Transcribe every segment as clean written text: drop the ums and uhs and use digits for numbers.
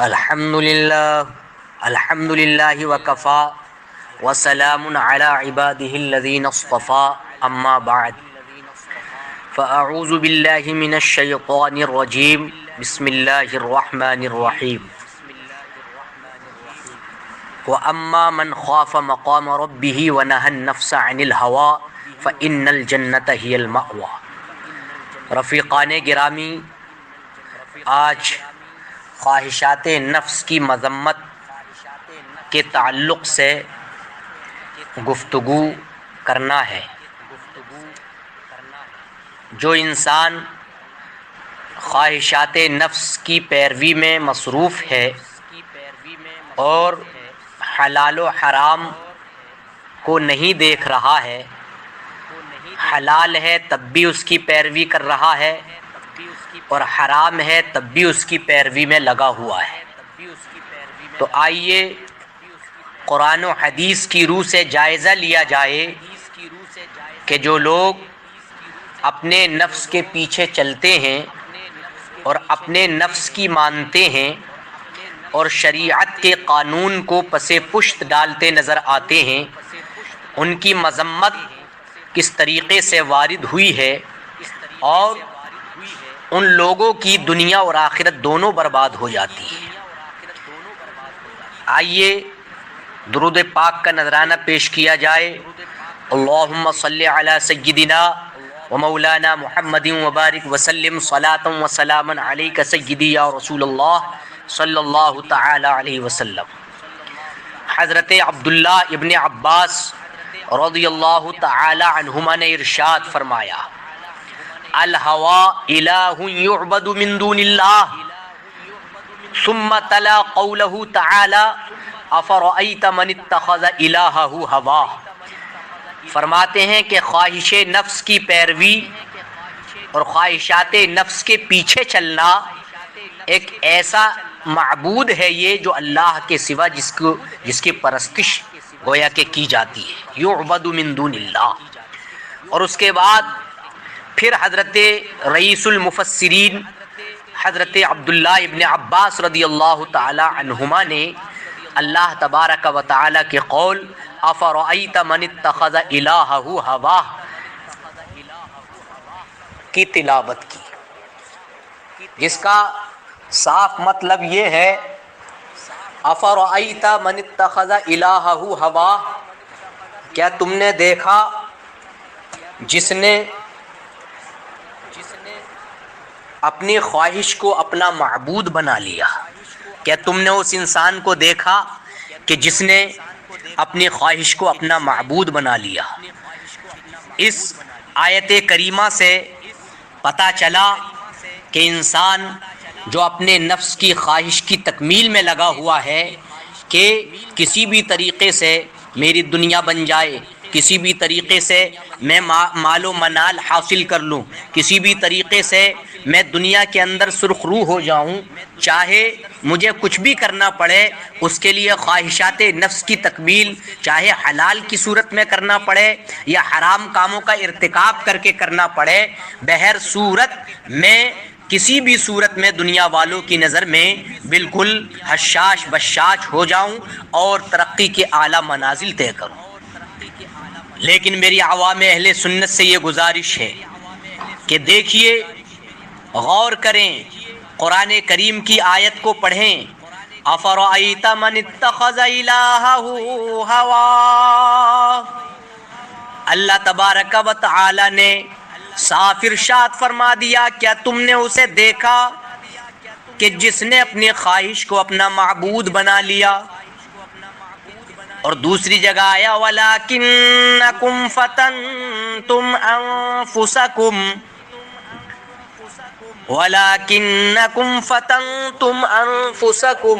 الحمد للہ وکفا وسلام علی عباده الذین اصطفى اما بعد فاعوذ باللہ من الشیطان الرجیم بسم اللہ الرحمن الرحیم واما من خاف مقام ربه ونهى النفس عن الهوى فان الجنة هی المأوى۔ رفیقان گرامی، آج خواہشات نفس کی مذمت کے تعلق سے گفتگو کرنا ہے۔ جو انسان خواہشات نفس کی پیروی میں مصروف ہے اور حلال و حرام کو نہیں دیکھ رہا ہے، حلال ہے تب بھی اس کی پیروی کر رہا ہے اور حرام ہے تب بھی اس کی پیروی میں لگا ہوا ہے، تو آئیے قرآن و حدیث کی روح سے جائزہ لیا جائے کہ جو لوگ اپنے نفس کے پیچھے چلتے ہیں اور اپنے نفس کی مانتے ہیں اور شریعت کے قانون کو پس پشت ڈالتے نظر آتے ہیں، ان کی مذمت کس طریقے سے وارد ہوئی ہے اور ان لوگوں کی دنیا اور آخرت دونوں برباد ہو جاتی ہے۔ آئیے درود پاک کا نذرانہ پیش کیا جائے۔ اللہم صلی علی سیدنا و مولانا محمد وبارک وسلم صلاۃ و سلاما علیک سیدی یا رسول اللہ صلی اللہ تعالی علیہ وسلم۔ حضرت عبداللہ ابن عباس رضی اللہ تعالی عنہما نے ارشاد فرمایا، الہوى الہ یعبد من دون اللہ، ثم تلا قولہ تعالی افرأیت من اتخذ الہہ ہواہ۔ فرماتے ہیں کہ خواہش نفس کی پیروی اور خواہشات نفس کے پیچھے چلنا ایک ایسا معبود ہے یہ جو اللہ کے سوا جس کی پرستش گویا کہ کی جاتی ہے، یعبد من دون اللہ۔ اور اس کے بعد پھر حضرت رئیس المفسرین حضرت عبداللہ ابن عباس رضی اللہ تعالی عنہما نے اللہ تبارک و تعالی کے قول افرأیت من اتخذ الہہ ہواہ کی تلاوت کی، جس کا صاف مطلب یہ ہے افرأیت من اتخذ الہہ ہواہ، کیا تم نے دیکھا جس نے اپنی خواہش کو اپنا معبود بنا لیا؟ کیا تم نے اس انسان کو دیکھا کہ جس نے اپنی خواہش کو اپنا معبود بنا لیا؟ اس آیت کریمہ سے پتہ چلا کہ انسان جو اپنے نفس کی خواہش کی تکمیل میں لگا ہوا ہے کہ کسی بھی طریقے سے میری دنیا بن جائے، کسی بھی طریقے سے میں مال و منال حاصل کر لوں، کسی بھی طریقے سے میں دنیا کے اندر سرخ رو ہو جاؤں، چاہے مجھے کچھ بھی کرنا پڑے اس کے لیے خواہشات نفس کی تکمیل چاہے حلال کی صورت میں کرنا پڑے یا حرام کاموں کا ارتکاب کر کے کرنا پڑے، بہر صورت میں کسی بھی صورت میں دنیا والوں کی نظر میں بالکل حشاش بشاش ہو جاؤں اور ترقی کے اعلیٰ منازل طے کروں۔ لیکن میری عوام اہل سنت سے یہ گزارش ہے کہ دیکھیے، غور کریں، قرآن کریم کی آیت کو پڑھیں، افرأیت من اتخذ الہہ ہواہ۔ اللہ تبارک و تعالی نے صاف ارشاد فرما دیا، کیا تم نے اسے دیکھا کہ جس نے اپنی خواہش کو اپنا معبود بنا لیا؟ اور دوسری جگہ آیا وَلَٰكِنَّكُمْ فَتَنْتُمْ أَنفُسَكُمْ وَلَٰكِنَّكُمْ فَتَنْتُمْ أَنفُسَكُمْ۔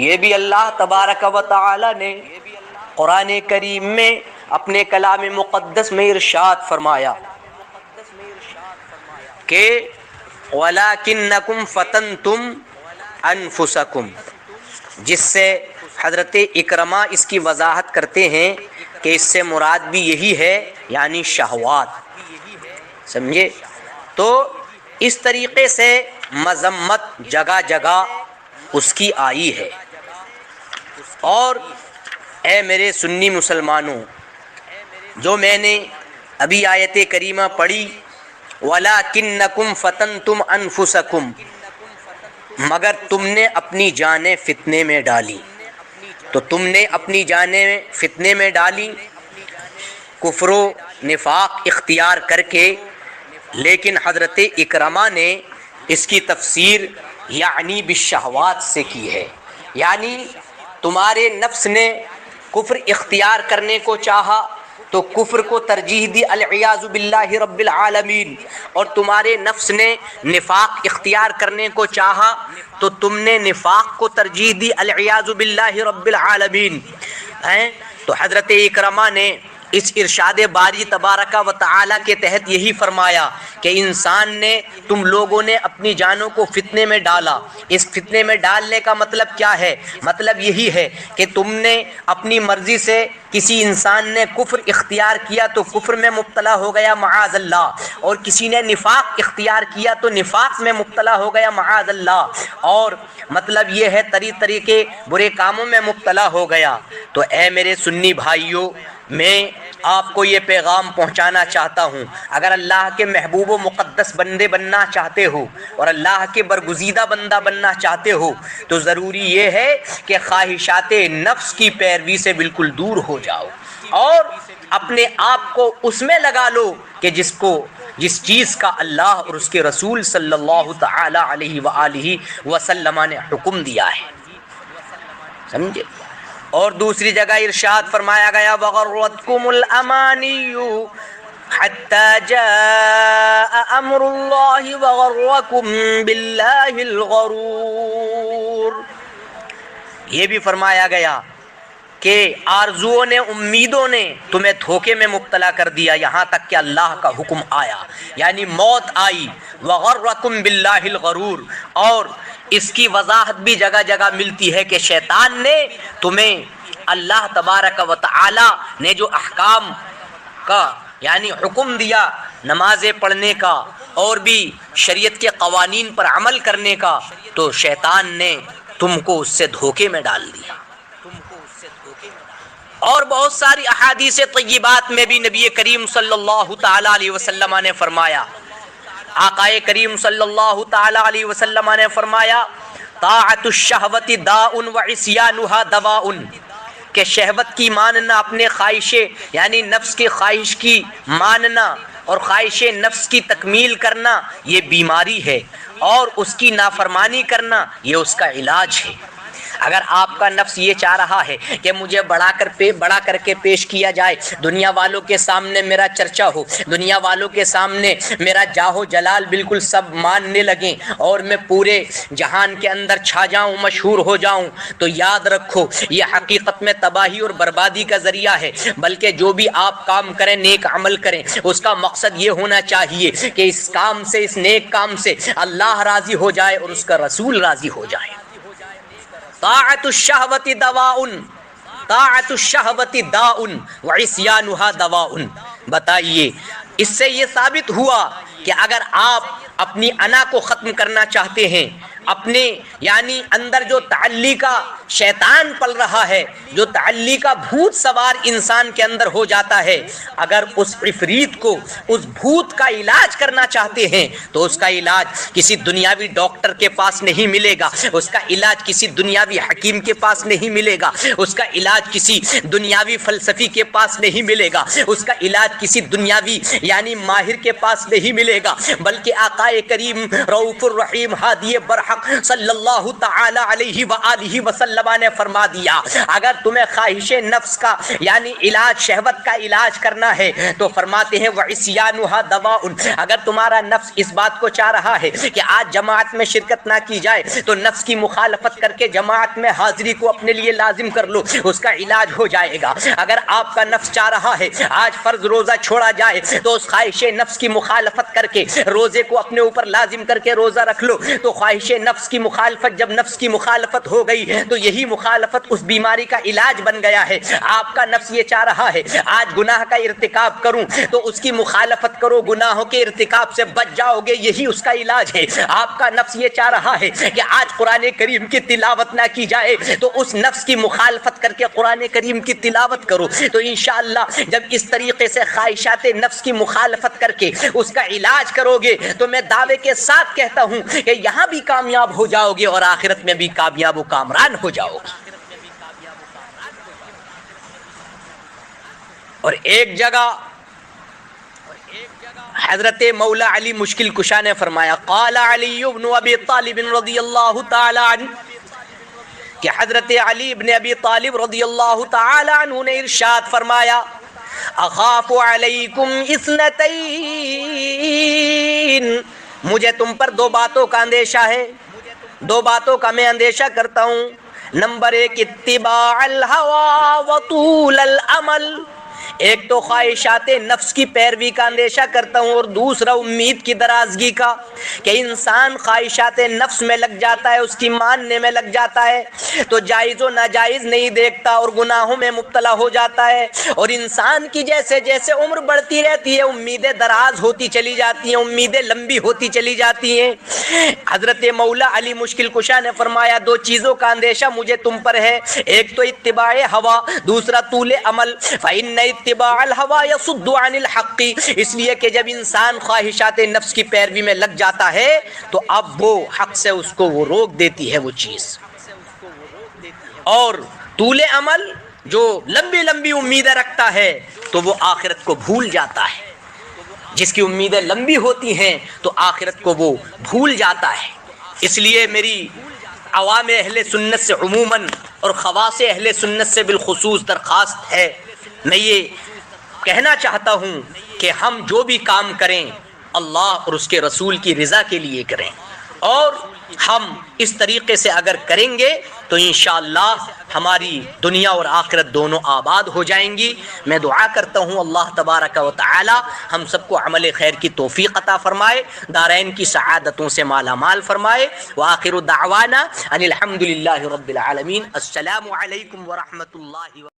یہ بھی اللہ تبارک و تعالی نے قرآن کریم میں اپنے کلام مقدس میں ارشاد فرمایا کہ وَلَٰكِنَّكُمْ فَتَنْتُمْ أَنفُسَكُمْ، جس سے حضرت اکرمہ اس کی وضاحت کرتے ہیں کہ اس سے مراد بھی یہی ہے، یعنی شہوات، سمجھے؟ تو اس طریقے سے مذمت جگہ جگہ اس کی آئی ہے۔ اور اے میرے سنی مسلمانوں، جو میں نے ابھی آیت کریمہ پڑھی، وَلَٰكِنَّكُمْ فَتَنْتُمْ أَنفُسَكُمْ، مگر تم نے اپنی جانیں فتنے میں ڈالی، تو تم نے اپنی جانیں فتنے میں ڈالی کفر و نفاق اختیار کر کے۔ لیکن حضرت اکرمہ نے اس کی تفسیر یعنی بالشہوات سے کی ہے، یعنی تمہارے نفس نے کفر اختیار کرنے کو چاہا تو کفر کو ترجیح دی العیاذ باللہ رب العالمین، اور تمہارے نفس نے نفاق اختیار کرنے کو چاہا تو تم نے نفاق کو ترجیح دی العیاذ باللہ رب العالمین۔ تو حضرت اکرمہ نے اس ارشاد باری تبارک و تعالی کے تحت یہی فرمایا کہ انسان نے، تم لوگوں نے اپنی جانوں کو فتنے میں ڈالا۔ اس فتنے میں ڈالنے کا مطلب کیا ہے؟ مطلب یہی ہے کہ تم نے اپنی مرضی سے، کسی انسان نے کفر اختیار کیا تو کفر میں مبتلا ہو گیا معاذ اللہ، اور کسی نے نفاق اختیار کیا تو نفاق میں مبتلا ہو گیا معاذ اللہ، اور مطلب یہ ہے طریقے کے برے کاموں میں مبتلا ہو گیا۔ تو اے میرے سنی بھائیوں، میں آپ کو یہ پیغام پہنچانا چاہتا ہوں، اگر اللہ کے محبوب و مقدس بندے بننا چاہتے ہو اور اللہ کے برگزیدہ بندہ بننا چاہتے ہو تو ضروری یہ ہے کہ خواہشات نفس کی پیروی سے بالکل دور ہو جاؤ اور اپنے آپ کو اس میں لگا لو کہ جس چیز کا اللہ اور اس کے رسول صلی اللہ تعالی علیہ وآلہ وسلم نے حکم دیا ہے، سمجھے؟ اور دوسری جگہ ارشاد فرمایا گیا وَغَرَّتْكُمُ الْأَمَانِيُّ حَتَّى جَاءَ أَمْرُ اللَّهِ وَغَرَّكُمْ بِاللَّهِ الْغَرُورُ۔ یہ بھی فرمایا گیا کہ آرزوؤں نے، امیدوں نے تمہیں دھوکے میں مبتلا کر دیا یہاں تک کہ اللہ کا حکم آیا، یعنی موت آئی۔ وَغَرَّكُمْ بِاللَّهِ الْغَرُورُ، اور اس کی وضاحت بھی جگہ جگہ ملتی ہے کہ شیطان نے تمہیں اللہ تبارک و تعالی نے جو احکام کا یعنی حکم دیا نمازیں پڑھنے کا اور بھی شریعت کے قوانین پر عمل کرنے کا، تو شیطان نے تم کو اس سے دھوکے میں ڈال دیا۔ اور بہت ساری احادیث طیبات میں بھی نبی کریم صلی اللہ تعالی علیہ وسلم نے فرمایا، آقا کریم صلی اللہ تعالی علیہ وسلم نے فرمایا طاعت الشہوت داء وعصیانها دواء، کہ شہوت کی ماننا، اپنے خواہشیں یعنی نفس کے خواہش کی ماننا اور خواہش نفس کی تکمیل کرنا یہ بیماری ہے، اور اس کی نافرمانی کرنا یہ اس کا علاج ہے۔ اگر آپ کا نفس یہ چاہ رہا ہے کہ مجھے بڑا کر کے پیش کیا جائے، دنیا والوں کے سامنے میرا چرچا ہو، دنیا والوں کے سامنے میرا جاہ و جلال بالکل سب ماننے لگیں اور میں پورے جہان کے اندر چھا جاؤں، مشہور ہو جاؤں، تو یاد رکھو یہ حقیقت میں تباہی اور بربادی کا ذریعہ ہے۔ بلکہ جو بھی آپ کام کریں، نیک عمل کریں، اس کا مقصد یہ ہونا چاہیے کہ اس کام سے، اس نیک کام سے اللہ راضی ہو جائے اور اس کا رسول راضی ہو جائے۔ طاعت الشہوت دواء، طاعت الشہوت داء وعصیانها دواء۔ بتائیے اس سے یہ ثابت ہوا کہ اگر آپ اپنی انا کو ختم کرنا چاہتے ہیں، اپنے یعنی اندر جو تعلی کا شیطان پل رہا ہے، جو تعلی کا بھوت سوار انسان کے اندر ہو جاتا ہے، اگر اس عفریت کو، اس بھوت کا علاج کرنا چاہتے ہیں تو اس کا علاج کسی دنیاوی ڈاکٹر کے پاس نہیں ملے گا، اس کا علاج کسی دنیاوی حکیم کے پاس نہیں ملے گا، اس کا علاج کسی دنیاوی فلسفی کے پاس نہیں ملے گا، اس کا علاج کسی دنیاوی یعنی ماہر کے پاس نہیں ملے گا، بلکہ آقا کریم رؤوف الرحیم ہادی برحق صلی اللہ تعالی علیہ وآلہ وسلم نے فرما دیا اگر تمہیں خواہش نفس کا یعنی علاج، شہوت کا علاج کرنا ہے تو فرماتے ہیں وعصیانها دواء۔ اگر تمہارا نفس اس بات کو چاہ رہا ہے کہ آج جماعت میں شرکت نہ کی جائے تو نفس کی مخالفت کر کے جماعت میں حاضری کو اپنے لیے لازم کر لو، اس کا علاج ہو جائے گا۔ اگر آپ کا نفس چاہ رہا ہے آج فرض روزہ چھوڑا جائے تو اس خواہش نفس کی مخالفت کر کے روزے کو اپنے اوپر لازم کر کے روزہ رکھ لو، تو خواہش نفس کی مخالفت، جب نفس کی مخالفت ہو گئی تو یہی مخالفت اس بیماری کا علاج بن گیا ہے۔ آپ کا نفس یہ چاہ رہا ہے آج گناہ کا ارتکاب کروں تو اس کی مخالفت کرو، گناہوں کے ارتکاب سے بچ جاؤ گے، یہی اس کا علاج ہے۔ آپ کا نفس یہ چاہ رہا ہے کہ آج قرآن کریم کی تلاوت نہ کی جائے تو اس نفس کی مخالفت کر کے قرآن کریم کی تلاوت کرو۔ تو انشاءاللہ جب اس طریقے سے خواہشات نفس کی مخالفت کر کے اس کا علاج کرو گے تو میں دعوے کے ساتھ کہتا ہوں کہ یہاں بھی کامیاب ہو جاؤ گے اور آخرت میں بھی کامیاب و کامران ہو جاؤ گے۔ اور ایک جگہ حضرت مولا علی مشکل کشا نے فرمایا، قال علی بن ابی طالب رضی اللہ تعالی عنہ، کہ حضرت علی بن ابی طالب رضی اللہ تعالی عنہ نے ارشاد فرمایا، اخاف علیکم اثنتین، مجھے تم پر دو باتوں کا اندیشہ ہے، دو باتوں کا میں اندیشہ کرتا ہوں۔ نمبر ایک، اتباع الہوى وطول الامل، ایک تو خواہشات نفس کی پیروی کا اندیشہ کرتا ہوں، اور دوسرا امید کی درازگی کا، کہ انسان خواہشات نفس میں لگ جاتا ہے، اس کی ماننے میں لگ جاتا ہے تو جائز و ناجائز نہیں دیکھتا اور گناہوں میں مبتلا ہو جاتا ہے، اور انسان کی جیسے جیسے عمر بڑھتی رہتی ہے امیدیں دراز ہوتی چلی جاتی ہیں، امیدیں لمبی ہوتی چلی جاتی ہیں۔ حضرت مولا علی مشکل کشا نے فرمایا دو چیزوں کا اندیشہ مجھے تم پر ہے، ایک تو اتباع ہوا، دوسرا طول عمل۔ فإن اتباع الہوى یصد عن الحق، اس لیے کہ جب انسان خواہشات نفس کی پیروی میں لگ جاتا ہے تو اب وہ حق سے اس کو وہ روک دیتی ہے وہ چیز، اور طول عمل جو لمبی لمبی امیدیں رکھتا ہے تو وہ آخرت کو بھول جاتا ہے، جس کی امیدیں لمبی ہوتی ہیں تو آخرت کو وہ بھول جاتا ہے۔ اس لیے میری عوام اہل سنت سے عموماً اور خواص اہل سنت سے بالخصوص درخواست ہے، میں یہ کہنا چاہتا ہوں کہ ہم جو بھی کام کریں اللہ اور اس کے رسول کی رضا کے لیے کریں، اور ہم اس طریقے سے اگر کریں گے تو انشاءاللہ ہماری دنیا اور آخرت دونوں آباد ہو جائیں گی۔ میں دعا کرتا ہوں اللہ تبارک و تعالی ہم سب کو عمل خیر کی توفیق عطا فرمائے، دارین کی سعادتوں سے مالا مال فرمائے۔ وآخر دعوانا ان الحمد للہ رب العالمین۔ السلام علیکم ورحمۃ اللہ